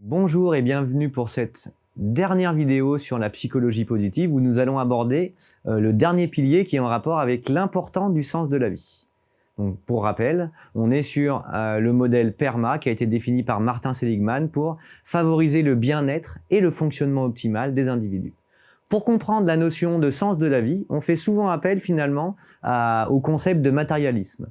Bonjour et bienvenue pour cette dernière vidéo sur la psychologie positive où nous allons aborder le dernier pilier qui est en rapport avec l'importance du sens de la vie. Donc, pour rappel, on est sur le modèle PERMA qui a été défini par Martin Seligman pour favoriser le bien-être et le fonctionnement optimal des individus. Pour comprendre la notion de sens de la vie, on fait souvent appel finalement au concept de matérialisme.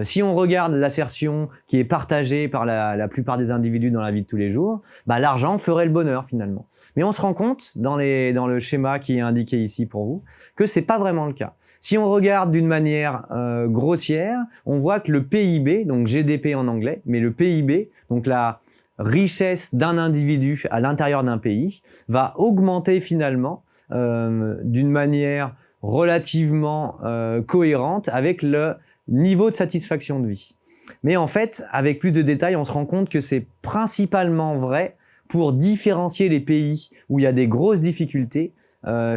Si on regarde l'assertion qui est partagée par la plupart des individus dans la vie de tous les jours, l'argent ferait le bonheur finalement. Mais on se rend compte dans le schéma qui est indiqué ici pour vous que c'est pas vraiment le cas. Si on regarde d'une manière grossière, on voit que le PIB, donc GDP en anglais, mais le PIB, donc la richesse d'un individu à l'intérieur d'un pays, va augmenter finalement d'une manière relativement cohérente avec le niveau de satisfaction de vie. Mais en fait, avec plus de détails, on se rend compte que c'est principalement vrai pour différencier les pays où il y a des grosses difficultés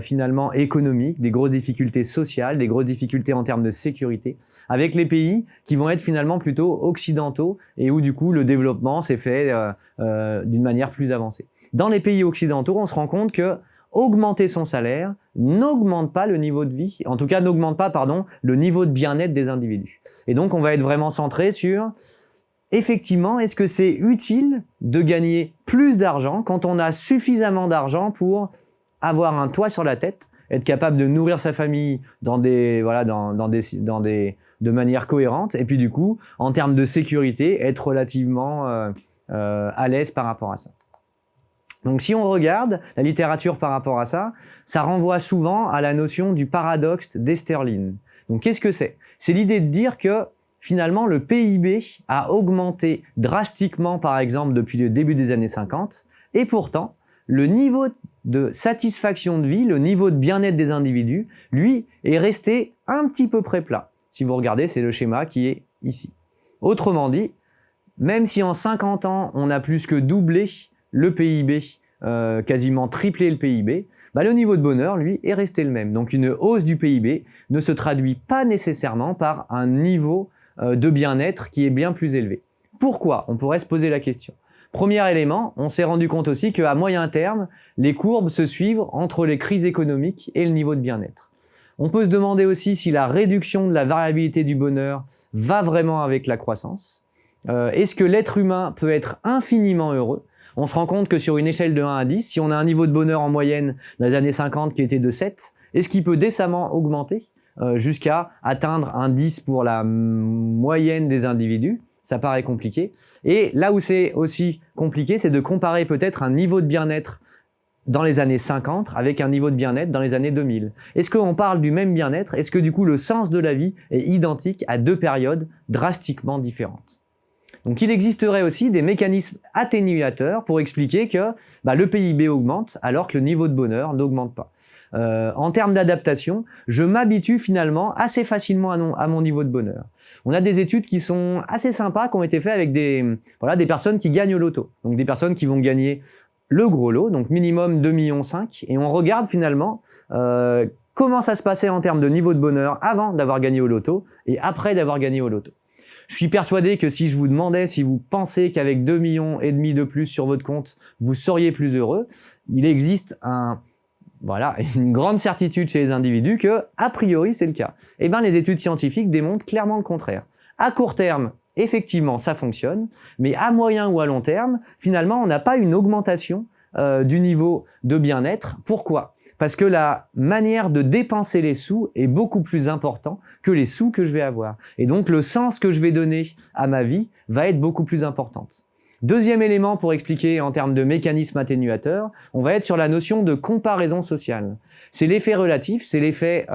finalement économiques, des grosses difficultés sociales, des grosses difficultés en termes de sécurité, avec les pays qui vont être finalement plutôt occidentaux et où du coup le développement s'est fait d'une manière plus avancée. Dans les pays occidentaux, on se rend compte que augmenter son salaire n'augmente pas le niveau de vie, en tout cas n'augmente pas, le niveau de bien-être des individus. Et donc on va être vraiment centré sur, effectivement, est-ce que c'est utile de gagner plus d'argent quand on a suffisamment d'argent pour avoir un toit sur la tête, être capable de nourrir sa famille de manière cohérente, et puis du coup, en termes de sécurité, être relativement à l'aise par rapport à ça. Donc si on regarde la littérature par rapport à ça, ça renvoie souvent à la notion du paradoxe d'Esterlin. Donc qu'est-ce que c'est? C'est l'idée de dire que finalement le PIB a augmenté drastiquement par exemple depuis le début des années 50 et pourtant le niveau de satisfaction de vie, le niveau de bien-être des individus, lui, est resté un petit peu près plat. Si vous regardez, c'est le schéma qui est ici. Autrement dit, même si en 50 ans on a plus que doublé le PIB, quasiment triplé le PIB, le niveau de bonheur, lui, est resté le même. Donc une hausse du PIB ne se traduit pas nécessairement par un niveau de bien-être qui est bien plus élevé. Pourquoi? On pourrait se poser la question. Premier élément, on s'est rendu compte aussi qu'à moyen terme, les courbes se suivent entre les crises économiques et le niveau de bien-être. On peut se demander aussi si la réduction de la variabilité du bonheur va vraiment avec la croissance. Est-ce que l'être humain peut être infiniment heureux? On se rend compte que sur une échelle de 1 à 10, si on a un niveau de bonheur en moyenne dans les années 50 qui était de 7, est-ce qu'il peut décemment augmenter jusqu'à atteindre un 10 pour la moyenne des individus? Ça paraît compliqué. Et là où c'est aussi compliqué, c'est de comparer peut-être un niveau de bien-être dans les années 50 avec un niveau de bien-être dans les années 2000. Est-ce qu'on parle du même bien-être? Est-ce que du coup le sens de la vie est identique à deux périodes drastiquement différentes? Donc il existerait aussi des mécanismes atténuateurs pour expliquer que le PIB augmente alors que le niveau de bonheur n'augmente pas. En termes d'adaptation, je m'habitue finalement assez facilement à mon niveau de bonheur. On a des études qui sont assez sympas qui ont été faites avec des personnes qui gagnent au loto. Donc des personnes qui vont gagner le gros lot, donc minimum 2,5 millions, et on regarde finalement comment ça se passait en termes de niveau de bonheur avant d'avoir gagné au loto et après d'avoir gagné au loto. Je suis persuadé que si je vous demandais si vous pensez qu'avec 2,5 millions de plus sur votre compte, vous seriez plus heureux, il existe une grande certitude chez les individus que, a priori, c'est le cas. Eh bien, les études scientifiques démontrent clairement le contraire. À court terme, effectivement, ça fonctionne, mais à moyen ou à long terme, finalement, on n'a pas une augmentation du niveau de bien-être. Pourquoi? Parce que la manière de dépenser les sous est beaucoup plus importante que les sous que je vais avoir. Et donc, le sens que je vais donner à ma vie va être beaucoup plus importante. Deuxième élément pour expliquer en termes de mécanisme atténuateur, on va être sur la notion de comparaison sociale. C'est l'effet relatif, c'est l'effet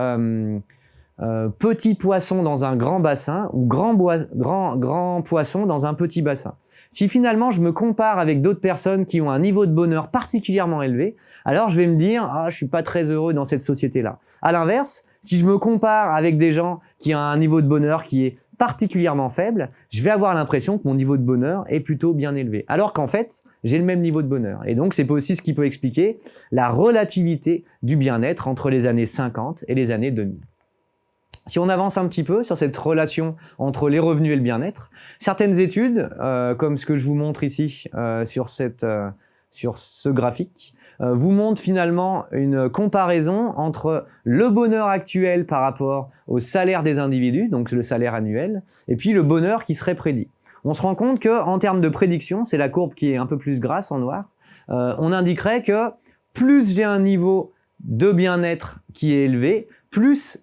petit poisson dans un grand bassin ou grand poisson dans un petit bassin. Si finalement je me compare avec d'autres personnes qui ont un niveau de bonheur particulièrement élevé, alors je vais me dire « Ah, je suis pas très heureux dans cette société-là ». À l'inverse, si je me compare avec des gens qui ont un niveau de bonheur qui est particulièrement faible, je vais avoir l'impression que mon niveau de bonheur est plutôt bien élevé. Alors qu'en fait, j'ai le même niveau de bonheur. Et donc, c'est aussi ce qui peut expliquer la relativité du bien-être entre les années 50 et les années 2000. Si on avance un petit peu sur cette relation entre les revenus et le bien-être, certaines études, comme ce que je vous montre ici sur ce graphique, vous montrent finalement une comparaison entre le bonheur actuel par rapport au salaire des individus, donc le salaire annuel, et puis le bonheur qui serait prédit. On se rend compte que en termes de prédiction, c'est la courbe qui est un peu plus grasse en noir, on indiquerait que plus j'ai un niveau de bien-être qui est élevé, plus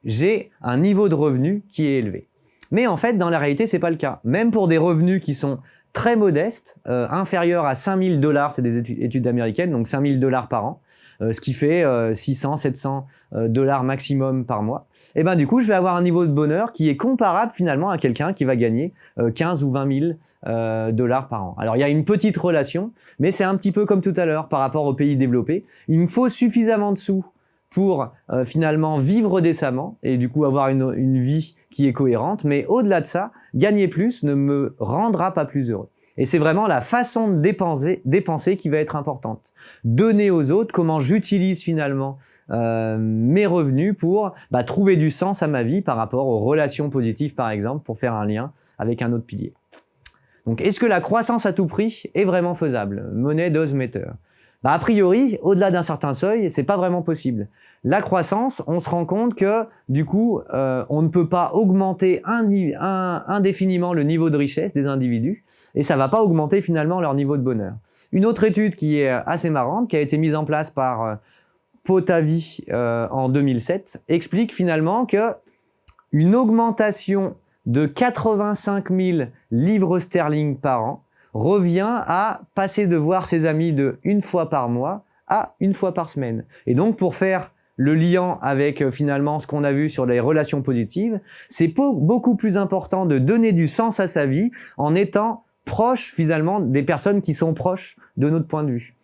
j'ai un niveau de revenu qui est élevé. Mais en fait, dans la réalité, c'est pas le cas. Même pour des revenus qui sont très modestes, inférieurs à 5 000 $, c'est des études américaines, donc 5 000 $ par an, ce qui fait 600, 700 $ maximum par mois. Et ben du coup, je vais avoir un niveau de bonheur qui est comparable finalement à quelqu'un qui va gagner 15 ou 20 000 $ par an. Alors il y a une petite relation, mais c'est un petit peu comme tout à l'heure par rapport aux pays développés. Il me faut suffisamment de sous pour finalement vivre décemment et du coup avoir une vie qui est cohérente, mais au-delà de ça, gagner plus ne me rendra pas plus heureux. Et c'est vraiment la façon de dépenser qui va être importante. Donner aux autres, comment j'utilise finalement mes revenus pour trouver du sens à ma vie par rapport aux relations positives par exemple, pour faire un lien avec un autre pilier. Donc est-ce que la croissance à tout prix est vraiment faisable? Money does matter. A priori, au-delà d'un certain seuil, c'est pas vraiment possible. La croissance, on se rend compte que, du coup, on ne peut pas augmenter indéfiniment le niveau de richesse des individus, et ça va pas augmenter finalement leur niveau de bonheur. Une autre étude qui est assez marrante, qui a été mise en place par Potavi en 2007, explique finalement que une augmentation de 85 000 livres sterling par an revient à passer de voir ses amis de une fois par mois à une fois par semaine. Et donc, pour faire le lien avec finalement ce qu'on a vu sur les relations positives, c'est beaucoup plus important de donner du sens à sa vie en étant proche finalement des personnes qui sont proches de notre point de vue.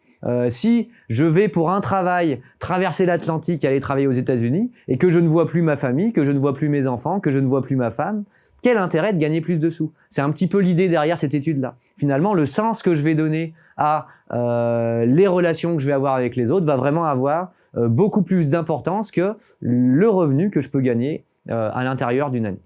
Si je vais pour un travail traverser l'Atlantique et aller travailler aux États-Unis et que je ne vois plus ma famille, que je ne vois plus mes enfants, que je ne vois plus ma femme, quel intérêt de gagner plus de sous? C'est un petit peu l'idée derrière cette étude-là. Finalement, le sens que je vais donner à les relations que je vais avoir avec les autres va vraiment avoir beaucoup plus d'importance que le revenu que je peux gagner à l'intérieur d'une année.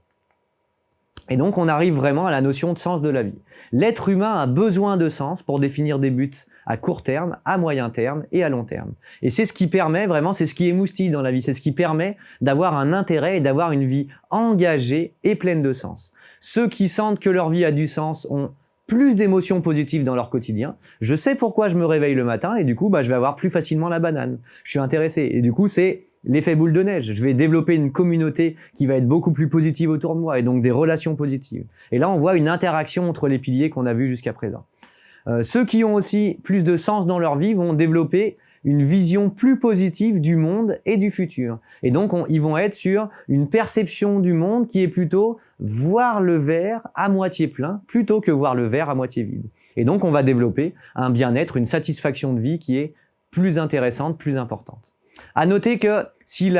Et donc, on arrive vraiment à la notion de sens de la vie. L'être humain a besoin de sens pour définir des buts à court terme, à moyen terme et à long terme. Et c'est ce qui permet vraiment, c'est ce qui émoustille dans la vie, c'est ce qui permet d'avoir un intérêt et d'avoir une vie engagée et pleine de sens. Ceux qui sentent que leur vie a du sens ont plus d'émotions positives dans leur quotidien. Je sais pourquoi je me réveille le matin et du coup, je vais avoir plus facilement la banane. Je suis intéressé et du coup, c'est l'effet boule de neige. Je vais développer une communauté qui va être beaucoup plus positive autour de moi et donc des relations positives. Et là, on voit une interaction entre les piliers qu'on a vus jusqu'à présent. Ceux qui ont aussi plus de sens dans leur vie vont développer une vision plus positive du monde et du futur. Et donc, ils vont être sur une perception du monde qui est plutôt voir le verre à moitié plein plutôt que voir le verre à moitié vide. Et donc, on va développer un bien-être, une satisfaction de vie qui est plus intéressante, plus importante. À noter que si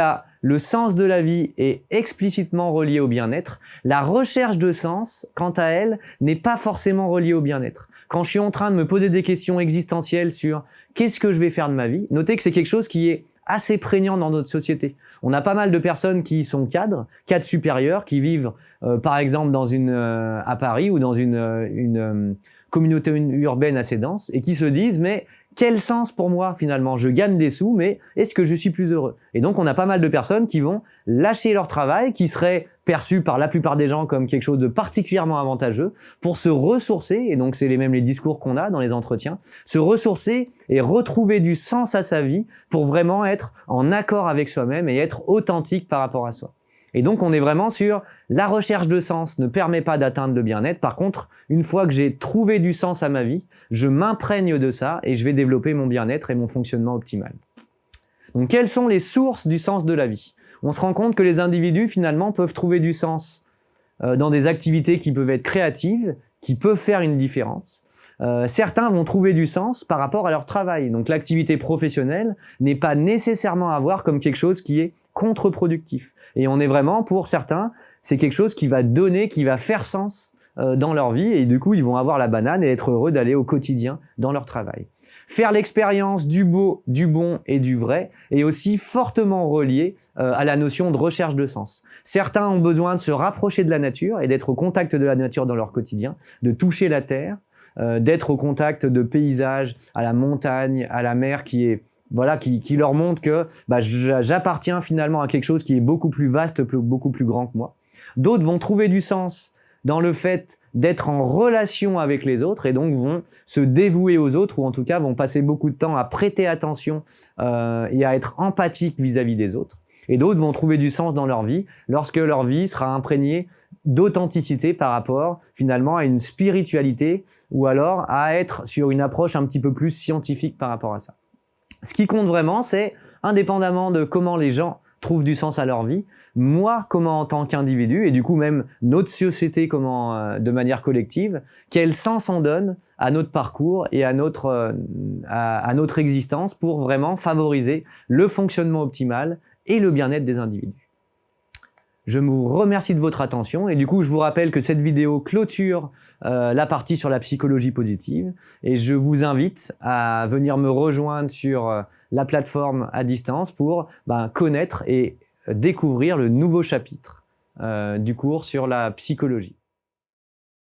le sens de la vie est explicitement relié au bien-être, la recherche de sens, quant à elle, n'est pas forcément reliée au bien-être. Quand je suis en train de me poser des questions existentielles sur qu'est-ce que je vais faire de ma vie, notez que c'est quelque chose qui est assez prégnant dans notre société. On a pas mal de personnes qui sont cadres supérieurs, qui vivent par exemple à Paris ou dans une communauté urbaine assez dense et qui se disent mais quel sens pour moi finalement? Je gagne des sous, mais est-ce que je suis plus heureux? Et donc on a pas mal de personnes qui vont lâcher leur travail, qui serait perçu par la plupart des gens comme quelque chose de particulièrement avantageux, pour se ressourcer, et donc c'est les discours qu'on a dans les entretiens, se ressourcer et retrouver du sens à sa vie pour vraiment être en accord avec soi-même et être authentique par rapport à soi. Et donc, on est vraiment sur la recherche de sens ne permet pas d'atteindre le bien-être. Par contre, une fois que j'ai trouvé du sens à ma vie, je m'imprègne de ça et je vais développer mon bien-être et mon fonctionnement optimal. Donc, quelles sont les sources du sens de la vie? On se rend compte que les individus, finalement, peuvent trouver du sens dans des activités qui peuvent être créatives, qui peuvent faire une différence. Certains vont trouver du sens par rapport à leur travail. Donc l'activité professionnelle n'est pas nécessairement à voir comme quelque chose qui est contre-productif. Et on est vraiment, pour certains, c'est quelque chose qui va donner, qui va faire sens dans leur vie. Et du coup, ils vont avoir la banane et être heureux d'aller au quotidien dans leur travail. Faire l'expérience du beau, du bon et du vrai est aussi fortement relié à la notion de recherche de sens. Certains ont besoin de se rapprocher de la nature et d'être au contact de la nature dans leur quotidien, de toucher la terre, d'être au contact de paysages, à la montagne, à la mer, qui leur montre que j'appartiens finalement à quelque chose qui est beaucoup plus vaste, beaucoup plus grand que moi. D'autres vont trouver du sens dans le fait d'être en relation avec les autres et donc vont se dévouer aux autres, ou en tout cas vont passer beaucoup de temps à prêter attention et à être empathiques vis-à-vis des autres. Et d'autres vont trouver du sens dans leur vie lorsque leur vie sera imprégnée d'authenticité par rapport finalement à une spiritualité, ou alors à être sur une approche un petit peu plus scientifique par rapport à ça. Ce qui compte vraiment, c'est, indépendamment de comment les gens trouvent du sens à leur vie, moi, comment en tant qu'individu, et du coup même notre société, comment de manière collective, quel sens on donne à notre parcours et à notre existence pour vraiment favoriser le fonctionnement optimal et le bien-être des individus. Je vous remercie de votre attention et du coup je vous rappelle que cette vidéo clôture la partie sur la psychologie positive, et je vous invite à venir me rejoindre sur la plateforme à distance pour connaître et découvrir le nouveau chapitre du cours sur la psychologie.